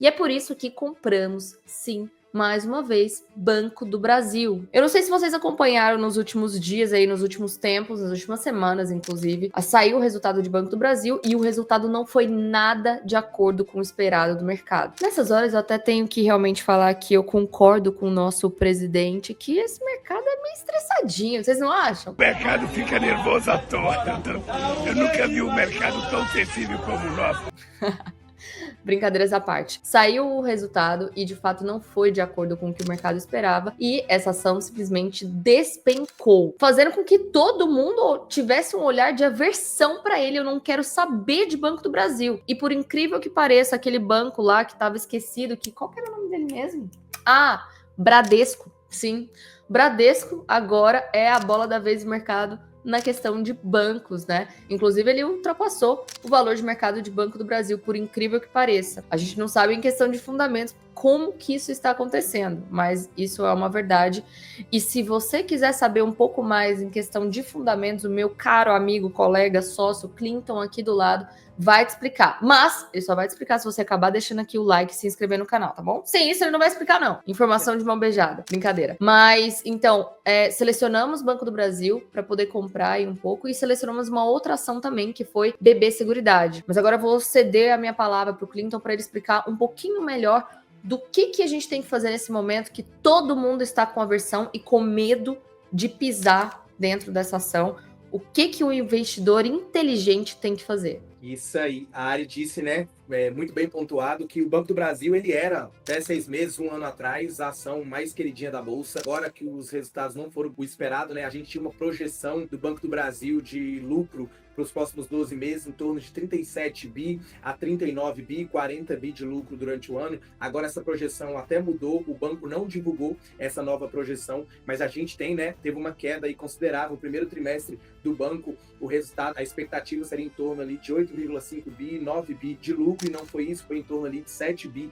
E é por isso que compramos, sim, mais uma vez, Banco do Brasil. Eu não sei se vocês acompanharam nos últimos dias aí, nos últimos tempos, nas últimas semanas, inclusive, saiu o resultado de Banco do Brasil e o resultado não foi nada de acordo com o esperado do mercado. Nessas horas eu até tenho que realmente falar que eu concordo com o nosso presidente que esse mercado é meio estressadinho, vocês não acham? O mercado fica nervoso à toa. Eu nunca vi um mercado tão sensível como o nosso. Brincadeiras à parte. Saiu o resultado e de fato não foi de acordo com o que o mercado esperava e essa ação simplesmente despencou, fazendo com que todo mundo tivesse um olhar de aversão para ele. Eu não quero saber de Banco do Brasil. E por incrível que pareça, aquele banco lá que estava esquecido, que qual que era o nome dele mesmo? Ah, Bradesco. Sim, Bradesco agora é a bola da vez do mercado na questão de bancos, né? Inclusive, ele ultrapassou o valor de mercado de Banco do Brasil, por incrível que pareça. A gente não sabe em questão de fundamentos como que isso está acontecendo, mas isso é uma verdade. E se você quiser saber um pouco mais em questão de fundamentos, o meu caro amigo, colega, sócio Clinton aqui do lado vai te explicar. Mas ele só vai te explicar se você acabar deixando aqui o like e se inscrever no canal, tá bom? Sem isso, ele não vai explicar, não. Informação de mão beijada. Brincadeira. Mas, então, selecionamos Banco do Brasil para poder comprar aí um pouco e selecionamos uma outra ação também, que foi BB Seguridade. Mas agora eu vou ceder a minha palavra pro Clinton para ele explicar um pouquinho melhor do que a gente tem que fazer nesse momento que todo mundo está com aversão e com medo de pisar dentro dessa ação. O que o investidor inteligente tem que fazer? Isso aí, a Ari disse, né, muito bem pontuado, que o Banco do Brasil, ele era, até 6 meses, um ano atrás, a ação mais queridinha da Bolsa. Agora que os resultados não foram o esperado, né, a gente tinha uma projeção do Banco do Brasil de lucro para os próximos 12 meses, em torno de 37 bi a 39 bi, 40 bi de lucro durante o ano. Agora essa projeção até mudou, o banco não divulgou essa nova projeção, mas a gente tem, né, teve uma queda aí considerável. O primeiro trimestre do banco, o resultado, a expectativa seria em torno ali de 8,5 bi, 9 bi de lucro, e não foi isso, foi em torno ali de 7 bi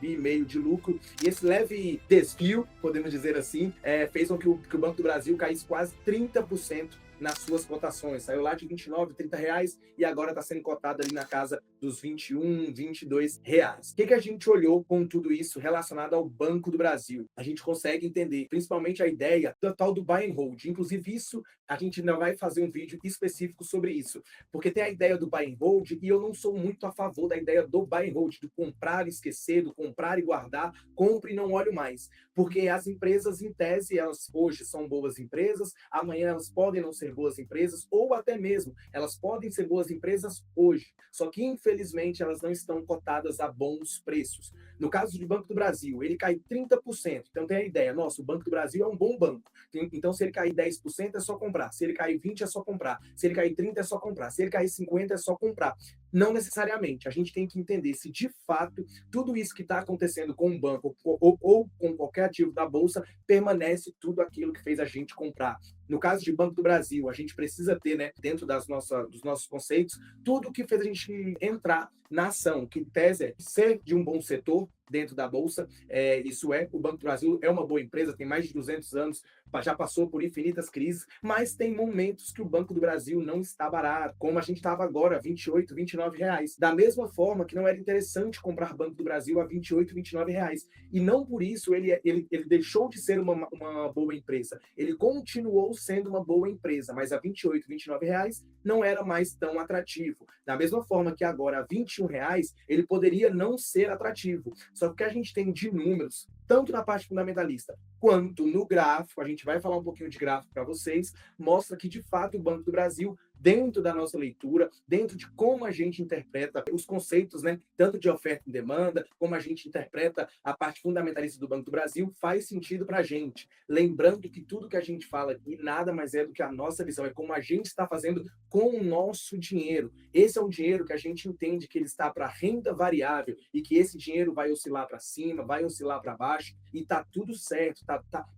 e meio de lucro. E esse leve desvio, podemos dizer assim, fez com que o Banco do Brasil caísse quase 30% nas suas cotações. Saiu lá de 29, 30 reais e agora está sendo cotado ali na casa dos 21, 22 reais. O que a gente olhou com tudo isso relacionado ao Banco do Brasil? A gente consegue entender, principalmente a ideia do tal do buy and hold. Inclusive isso, a gente ainda vai fazer um vídeo específico sobre isso, porque tem a ideia do buy and hold e eu não sou muito a favor da ideia do buy and hold, do comprar e esquecer, do comprar e guardar, compre e não olho mais. Porque as empresas, em tese, elas hoje são boas empresas, amanhã elas podem não ser boas empresas, ou até mesmo elas podem ser boas empresas hoje, só que infelizmente elas não estão cotadas a bons preços. No caso do Banco do Brasil, ele cai 30%, então tem a ideia, nossa, o Banco do Brasil é um bom banco, então se ele cair 10% é só comprar, se ele cair 20% é só comprar, se ele cair 30% é só comprar, se ele cair 50% é só comprar. Não necessariamente, a gente tem que entender se de fato tudo isso que está acontecendo com o banco ou com qualquer ativo da Bolsa permanece tudo aquilo que fez a gente comprar. No caso de Banco do Brasil, a gente precisa ter, né, dentro dos nossos conceitos, tudo que fez a gente entrar na ação, que em tese é ser de um bom setor dentro da Bolsa. O Banco do Brasil é uma boa empresa, tem mais de 200 anos, já passou por infinitas crises, mas tem momentos que o Banco do Brasil não está barato, como a gente estava agora, 28, 29 reais. Da mesma forma que não era interessante comprar Banco do Brasil a 28, 29 reais. E não por isso ele deixou de ser uma boa empresa. Ele continuou sendo uma boa empresa, mas a 28, 29 reais não era mais tão atrativo. Da mesma forma que agora a 21 reais, ele poderia não ser atrativo. Só que o que a gente tem de números, tanto na parte fundamentalista quanto no gráfico, a gente vai falar um pouquinho de gráfico para vocês, mostra que de fato o Banco do Brasil, dentro da nossa leitura, dentro de como a gente interpreta os conceitos, né, tanto de oferta e demanda, como a gente interpreta a parte fundamentalista do Banco do Brasil, faz sentido para a gente. Lembrando que tudo que a gente fala aqui nada mais é do que a nossa visão, é como a gente está fazendo com o nosso dinheiro. Esse é um dinheiro que a gente entende que ele está para renda variável e que esse dinheiro vai oscilar para cima, vai oscilar para baixo e está tudo certo,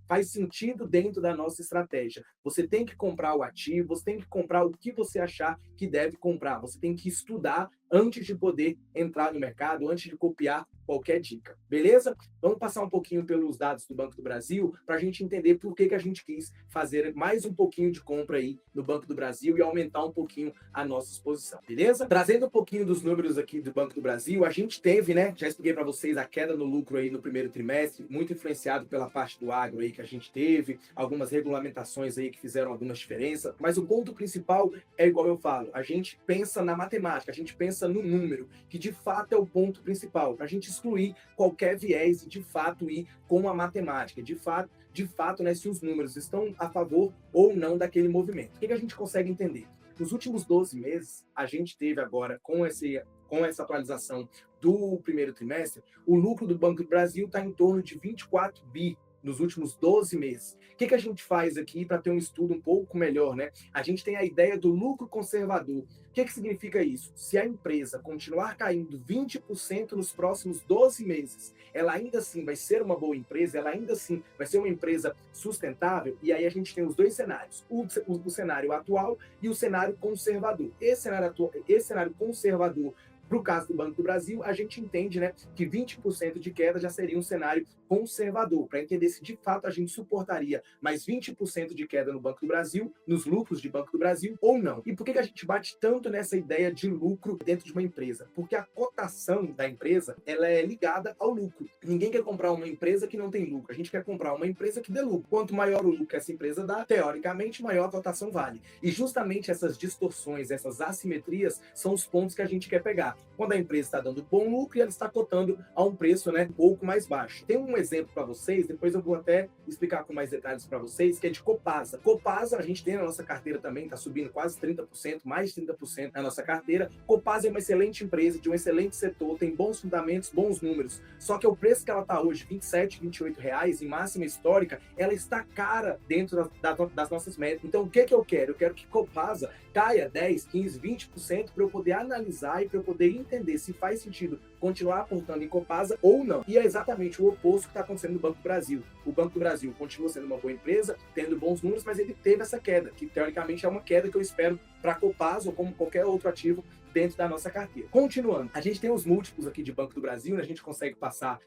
faz sentido dentro da nossa estratégia. Você tem que comprar o ativo, você tem que comprar o que você achar que deve comprar. Você tem que estudar antes de poder entrar no mercado, antes de copiar qualquer dica, beleza? Vamos passar um pouquinho pelos dados do Banco do Brasil para a gente entender por que a gente quis fazer mais um pouquinho de compra aí no Banco do Brasil e aumentar um pouquinho a nossa exposição, beleza? Trazendo um pouquinho dos números aqui do Banco do Brasil, a gente teve, né, já expliquei para vocês a queda no lucro aí no primeiro trimestre, muito influenciado pela parte do agro aí que a gente teve, algumas regulamentações aí que fizeram algumas diferenças, mas o ponto principal é igual eu falo, a gente pensa na matemática, a gente pensa no número, que de fato é o ponto principal, para a gente excluir qualquer viés e de fato ir com a matemática, de fato, né, se os números estão a favor ou não daquele movimento. O que a gente consegue entender? Nos últimos 12 meses, a gente teve agora, com essa atualização do primeiro trimestre, o lucro do Banco do Brasil está em torno de 24 bi nos últimos 12 meses. O que a gente faz aqui para ter um estudo um pouco melhor, né? A gente tem a ideia do lucro conservador. O que significa isso? Se a empresa continuar caindo 20% nos próximos 12 meses, ela ainda assim vai ser uma boa empresa, ela ainda assim vai ser uma empresa sustentável, e aí a gente tem os dois cenários, o cenário atual e o cenário conservador. Esse cenário conservador, para o caso do Banco do Brasil, a gente entende, né, que 20% de queda já seria um cenário conservador, para entender se de fato a gente suportaria mais 20% de queda no Banco do Brasil, nos lucros de Banco do Brasil ou não. E por que a gente bate tanto nessa ideia de lucro dentro de uma empresa? Porque a cotação da empresa, ela é ligada ao lucro. Ninguém quer comprar uma empresa que não tem lucro, a gente quer comprar uma empresa que dê lucro. Quanto maior o lucro que essa empresa dá, teoricamente, maior a cotação vale. E justamente essas distorções, essas assimetrias, são os pontos que a gente quer pegar. Quando a empresa está dando bom lucro e ela está cotando a um preço, né, um pouco mais baixo. Tem um exemplo para vocês, depois eu vou até explicar com mais detalhes para vocês, que é de Copasa. Copasa, a gente tem na nossa carteira também, está subindo quase 30%, mais de 30% na nossa carteira. Copasa é uma excelente empresa, de um excelente setor, tem bons fundamentos, bons números. Só que o preço que ela está hoje, R$ 27, R$ 28, em máxima histórica, ela está cara dentro das nossas metas. Então, o que eu quero? Eu quero que Copasa caia 10, 15, 20% para eu poder analisar e para eu poder entender se faz sentido continuar aportando em Copasa ou não. E é exatamente o oposto que está acontecendo no Banco do Brasil. O Banco do Brasil continua sendo uma boa empresa, tendo bons números, mas ele teve essa queda, que teoricamente é uma queda que eu espero para Copasa ou como qualquer outro ativo dentro da nossa carteira. Continuando, a gente tem os múltiplos aqui de Banco do Brasil, né? A gente consegue passar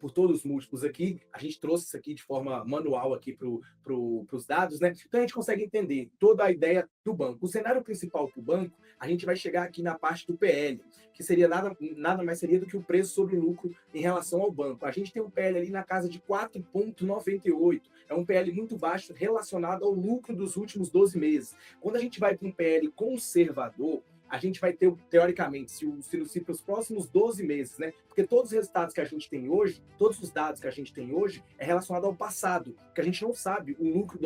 por todos os múltiplos aqui, a gente trouxe isso aqui de forma manual aqui para os dados, né? Então a gente consegue entender toda a ideia do banco. O cenário principal para o banco, a gente vai chegar aqui na parte do PL, que seria nada mais seria do que o preço sobre lucro em relação ao banco. A gente tem um PL ali na casa de 4,98, é um PL muito baixo relacionado ao lucro dos últimos 12 meses. Quando a gente vai para um PL conservador, a gente vai ter, teoricamente, se para os próximos 12 meses, né? Porque todos os resultados que a gente tem hoje, todos os dados que a gente tem hoje, é relacionado ao passado, que a gente não sabe o lucro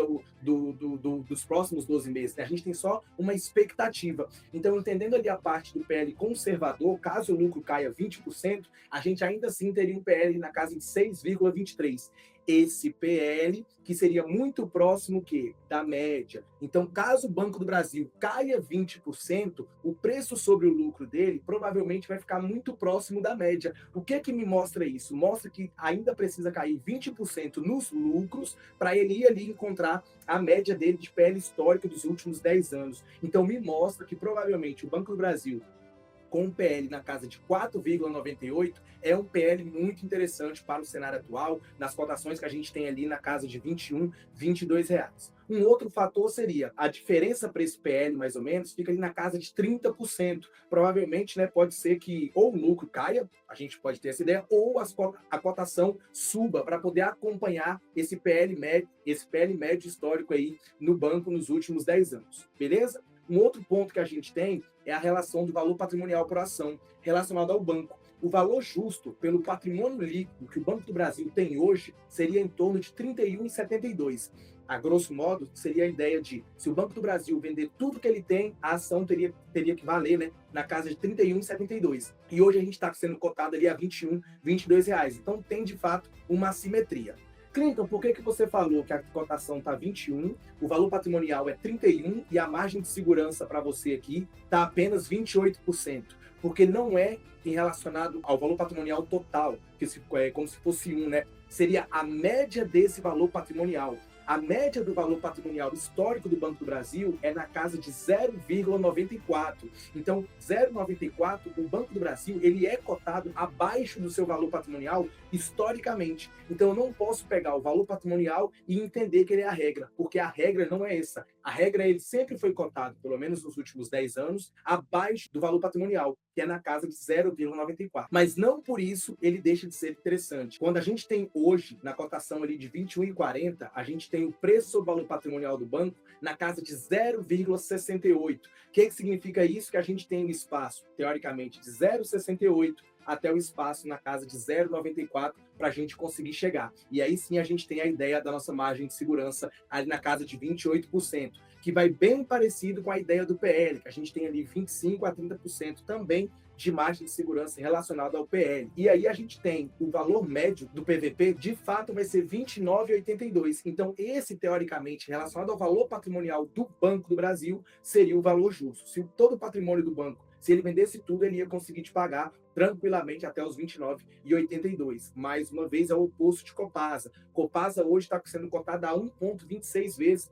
dos próximos 12 meses, né? A gente tem só uma expectativa. Então, entendendo ali a parte do PL conservador, caso o lucro caia 20%, a gente ainda assim teria um PL na casa de 6,23%. Esse PL, que seria muito próximo da média. Então, caso o Banco do Brasil caia 20%, o preço sobre o lucro dele provavelmente vai ficar muito próximo da média. O que me mostra isso? Mostra que ainda precisa cair 20% nos lucros para ele ir ali encontrar a média dele de PL histórico dos últimos 10 anos. Então, me mostra que provavelmente o Banco do Brasil, com um PL na casa de 4,98, é um PL muito interessante para o cenário atual, nas cotações que a gente tem ali na casa de 21, 22 reais. Um outro fator seria a diferença para esse PL, mais ou menos, fica ali na casa de 30%. Provavelmente, né, pode ser que ou o lucro caia, a gente pode ter essa ideia, ou a cotação suba para poder acompanhar esse PL médio histórico aí no banco nos últimos 10 anos. Beleza? Um outro ponto que a gente tem é a relação do valor patrimonial por ação relacionado ao banco. O valor justo pelo patrimônio líquido que o Banco do Brasil tem hoje seria em torno de R$ 31,72. A grosso modo, seria a ideia de, se o Banco do Brasil vender tudo que ele tem, a ação teria que valer, né, na casa de R$ 31,72. E hoje a gente está sendo cotado ali a R$ 21, R$ 22 reais. Então tem, de fato, uma assimetria. Clinton, por que você falou que a cotação está 21, o valor patrimonial é 31 e a margem de segurança para você aqui está apenas 28%? Porque não é em relacionado ao valor patrimonial total, que é como se fosse né? Seria a média desse valor patrimonial. A média do valor patrimonial histórico do Banco do Brasil é na casa de 0,94. Então, 0,94, o Banco do Brasil, ele é cotado abaixo do seu valor patrimonial historicamente. Então, eu não posso pegar o valor patrimonial e entender que ele é a regra, porque a regra não é essa. A regra, ele sempre foi cotado, pelo menos nos últimos 10 anos, abaixo do valor patrimonial, que é na casa de 0,94. Mas não por isso ele deixa de ser interessante. Quando a gente tem hoje, na cotação ali de 21,40, a gente tem o preço sobre o valor patrimonial do banco na casa de 0,68. O que significa isso? Que a gente tem um espaço, teoricamente, de 0,68 até o espaço na casa de 0,94 para a gente conseguir chegar. E aí sim a gente tem a ideia da nossa margem de segurança ali na casa de 28%, que vai bem parecido com a ideia do PL, que a gente tem ali 25% a 30% também de margem de segurança relacionada ao PL. E aí a gente tem o valor médio do PVP, de fato vai ser 29,82. Então esse, teoricamente, relacionado ao valor patrimonial do Banco do Brasil, seria o valor justo. Se todo o patrimônio do banco, se ele vendesse tudo, ele ia conseguir te pagar tranquilamente até os 29,82. Mais uma vez, é o oposto de Copasa. Copasa hoje está sendo cotada a 1,26 vezes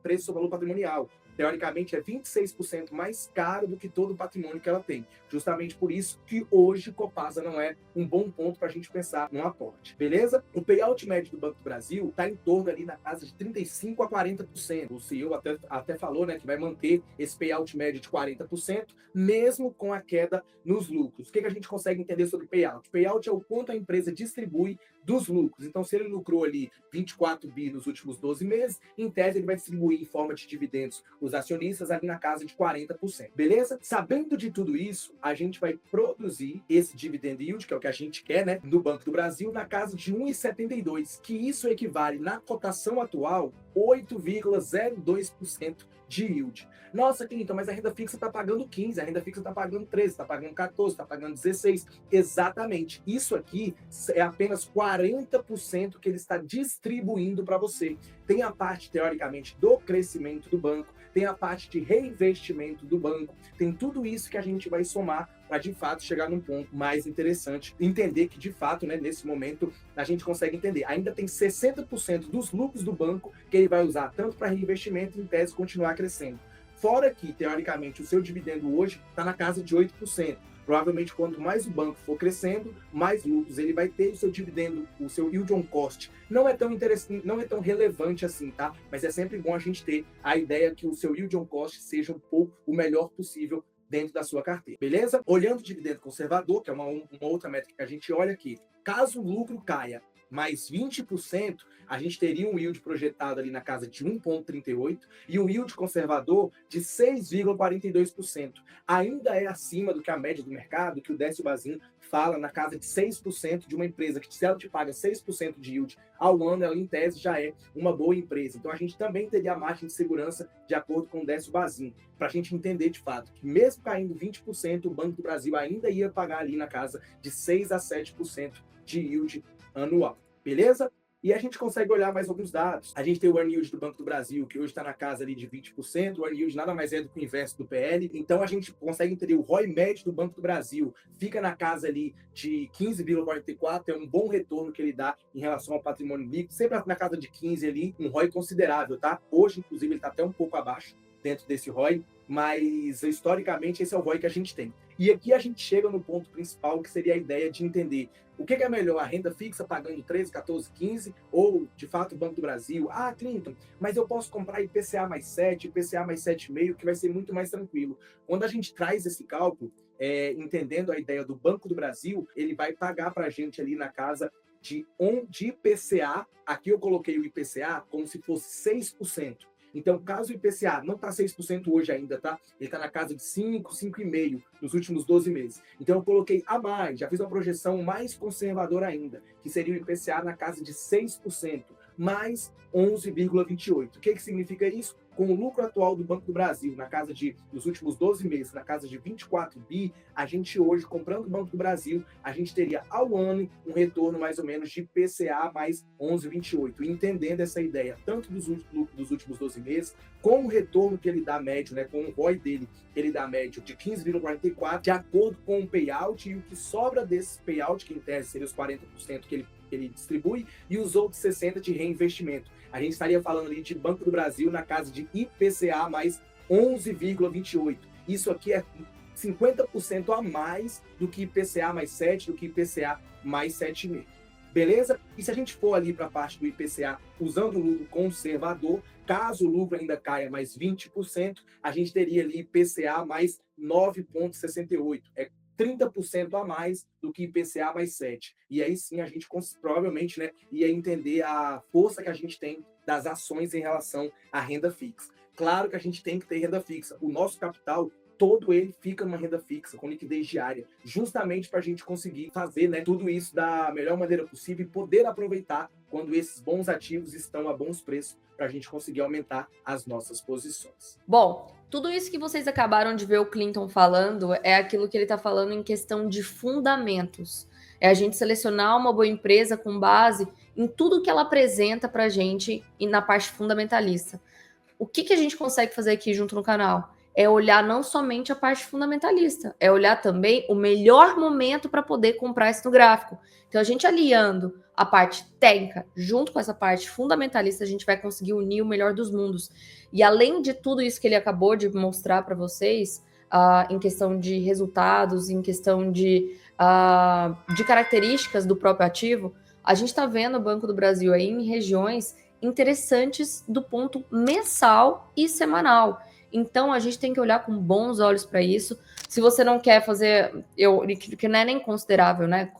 preço sobre valor patrimonial. Teoricamente, é 26% mais caro do que todo o patrimônio que ela tem. Justamente por isso que hoje Copasa não é um bom ponto para a gente pensar num aporte. Beleza? O payout médio do Banco do Brasil está em torno ali na casa de 35% a 40%. O CEO até falou, né, que vai manter esse payout médio de 40%, mesmo com a queda nos lucros. O que a gente consegue entender sobre payout? Payout é o quanto a empresa distribui dos lucros. Então, se ele lucrou ali 24 bi nos últimos 12 meses, em tese ele vai distribuir em forma de dividendos os acionistas ali na casa de 40%. Beleza? Sabendo de tudo isso, a gente vai produzir esse dividend yield, que é o que a gente quer, né, no Banco do Brasil, na casa de 1,72, que isso equivale, na cotação atual, 8,02% de yield. Nossa, Clinton, mas a renda fixa está pagando 15, a renda fixa está pagando 13, está pagando 14, está pagando 16. Exatamente. Isso aqui é apenas 40% que ele está distribuindo para você. Tem a parte, teoricamente, do crescimento do banco, tem a parte de reinvestimento do banco, tem tudo isso que a gente vai somar para, de fato, chegar num ponto mais interessante. Entender que, de fato, né, nesse momento, a gente consegue entender. Ainda tem 60% dos lucros do banco que ele vai usar tanto para reinvestimento e, em tese, continuar crescendo. Fora que, teoricamente, o seu dividendo hoje está na casa de 8%. Provavelmente, quanto mais o banco for crescendo, mais lucros ele vai ter. O seu dividendo, o seu yield on cost, não é tão interessante, não é tão relevante assim, tá? Mas é sempre bom a gente ter a ideia que o seu yield on cost seja um pouco o melhor possível dentro da sua carteira, beleza? Olhando o dividendo conservador, que é uma outra métrica que a gente olha aqui, caso o lucro caia mais 20%, a gente teria um yield projetado ali na casa de 1,38 e um yield conservador de 6,42%. Ainda é acima do que a média do mercado, que o Décio Bazin fala na casa de 6% de uma empresa que, se ela te paga 6% de yield ao ano, ela em tese já é uma boa empresa. Então a gente também teria a margem de segurança de acordo com o Décio Bazin, para a gente entender de fato que mesmo caindo 20%, o Banco do Brasil ainda ia pagar ali na casa de 6 a 7% de yield anual, beleza? E a gente consegue olhar mais alguns dados. A gente tem o earn yield do Banco do Brasil, que hoje está na casa ali de 20%. O earn yield nada mais é do que o inverso do PL. Então a gente consegue entender o ROI médio do Banco do Brasil. Fica na casa ali de 15,44. É um bom retorno que ele dá em relação ao patrimônio líquido. Sempre na casa de 15 ali, um ROI considerável, tá? Hoje, inclusive, ele está até um pouco abaixo dentro desse ROI, mas historicamente esse é o ROI que a gente tem. E aqui a gente chega no ponto principal, que seria a ideia de entender o que é melhor, a renda fixa pagando 13, 14, 15, ou de fato o Banco do Brasil. Ah, Clinton, mas eu posso comprar IPCA mais 7, IPCA mais 7,5, que vai ser muito mais tranquilo. Quando a gente traz esse cálculo, entendendo a ideia do Banco do Brasil, ele vai pagar para a gente ali na casa de IPCA, aqui eu coloquei o IPCA como se fosse 6%. Então, caso o IPCA não está 6% hoje ainda, tá? Ele está na casa de 5, 5,5% nos últimos 12 meses. Então, eu coloquei a mais, já fiz uma projeção mais conservadora ainda, que seria o IPCA na casa de 6%, mais 11,28%. O que significa isso? Com o lucro atual do Banco do Brasil, nos últimos 12 meses, na casa de 24 bi, a gente hoje, comprando o Banco do Brasil, a gente teria ao ano um retorno mais ou menos de IPCA mais 11,28. Entendendo essa ideia, tanto dos últimos 12 meses, com o retorno que ele dá médio, né, com o ROI dele, ele dá médio de 15,44, de acordo com o payout, e o que sobra desse payout, que em tese seria os 40% que ele ele distribui e os outros 60 de reinvestimento. A gente estaria falando ali de Banco do Brasil na casa de IPCA mais 11,28. Isso aqui é 50% a mais do que IPCA mais 7, do que IPCA mais 7,5. Beleza? E se a gente for ali para a parte do IPCA usando o lucro conservador, caso o lucro ainda caia mais 20%, a gente teria ali IPCA mais 9,68. É 30% a mais do que IPCA mais 7. E aí sim a gente provavelmente, né, ia entender a força que a gente tem das ações em relação à renda fixa. Claro que a gente tem que ter renda fixa. O nosso capital, todo ele fica numa renda fixa, com liquidez diária, justamente para a gente conseguir fazer, né, tudo isso da melhor maneira possível e poder aproveitar quando esses bons ativos estão a bons preços, para a gente conseguir aumentar as nossas posições. Bom, tudo isso que vocês acabaram de ver o Clinton falando é aquilo que ele está falando em questão de fundamentos. É a gente selecionar uma boa empresa com base em tudo que ela apresenta para a gente e na parte fundamentalista. O que a gente consegue fazer aqui junto no canal? É olhar não somente a parte fundamentalista, é olhar também o melhor momento para poder comprar isso no gráfico. Então, a gente aliando a parte técnica junto com essa parte fundamentalista, a gente vai conseguir unir o melhor dos mundos. E além de tudo isso que ele acabou de mostrar para vocês, em questão de resultados, em questão de características do próprio ativo, a gente está vendo o Banco do Brasil aí em regiões interessantes do ponto mensal e semanal. Então, a gente tem que olhar com bons olhos para isso. Se você não quer fazer, que não é nem considerável, né?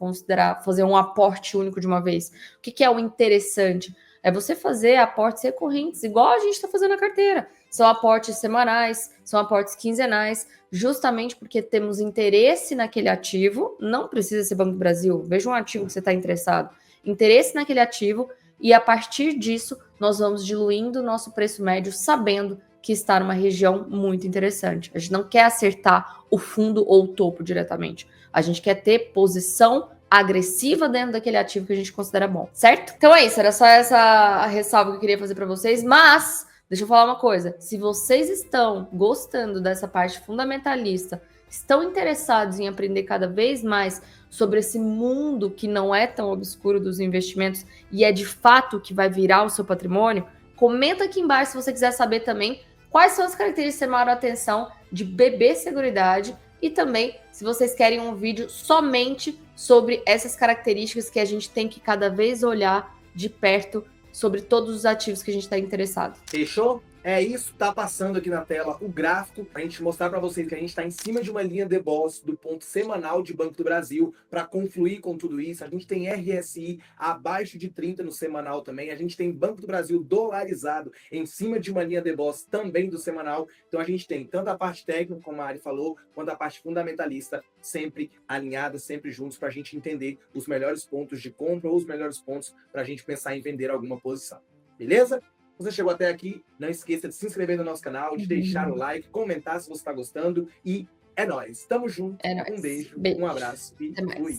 Fazer um aporte único de uma vez. O que é o interessante? É você fazer aportes recorrentes, igual a gente está fazendo na carteira. São aportes semanais, são aportes quinzenais, justamente porque temos interesse naquele ativo. Não precisa ser Banco do Brasil. Veja um ativo que você está interessado. Interesse naquele ativo e, a partir disso, nós vamos diluindo o nosso preço médio, sabendo que está numa região muito interessante. A gente não quer acertar o fundo ou o topo diretamente. A gente quer ter posição agressiva dentro daquele ativo que a gente considera bom, certo? Então é isso, era só essa ressalva que eu queria fazer para vocês, mas deixa eu falar uma coisa. Se vocês estão gostando dessa parte fundamentalista, estão interessados em aprender cada vez mais sobre esse mundo que não é tão obscuro dos investimentos e é de fato que vai virar o seu patrimônio, comenta aqui embaixo se você quiser saber também quais são as características que chamaram a atenção de BB Seguridade e também se vocês querem um vídeo somente sobre essas características que a gente tem que cada vez olhar de perto sobre todos os ativos que a gente está interessado. Fechou? É isso, tá passando aqui na tela o gráfico para a gente mostrar para vocês que a gente está em cima de uma linha de Bolsa do ponto semanal de Banco do Brasil para confluir com tudo isso. A gente tem RSI abaixo de 30 no semanal também. A gente tem Banco do Brasil dolarizado em cima de uma linha de Bolsa também do semanal. Então a gente tem tanto a parte técnica, como a Ari falou, quanto a parte fundamentalista sempre alinhada, sempre juntos para a gente entender os melhores pontos de compra ou os melhores pontos para a gente pensar em vender alguma posição. Beleza? Você chegou até aqui, não esqueça de se inscrever no nosso canal, de deixar o like, comentar se você está gostando e é nóis. Tamo junto, É nóis. Um beijo, Beijo. um abraço e Até mais. fui.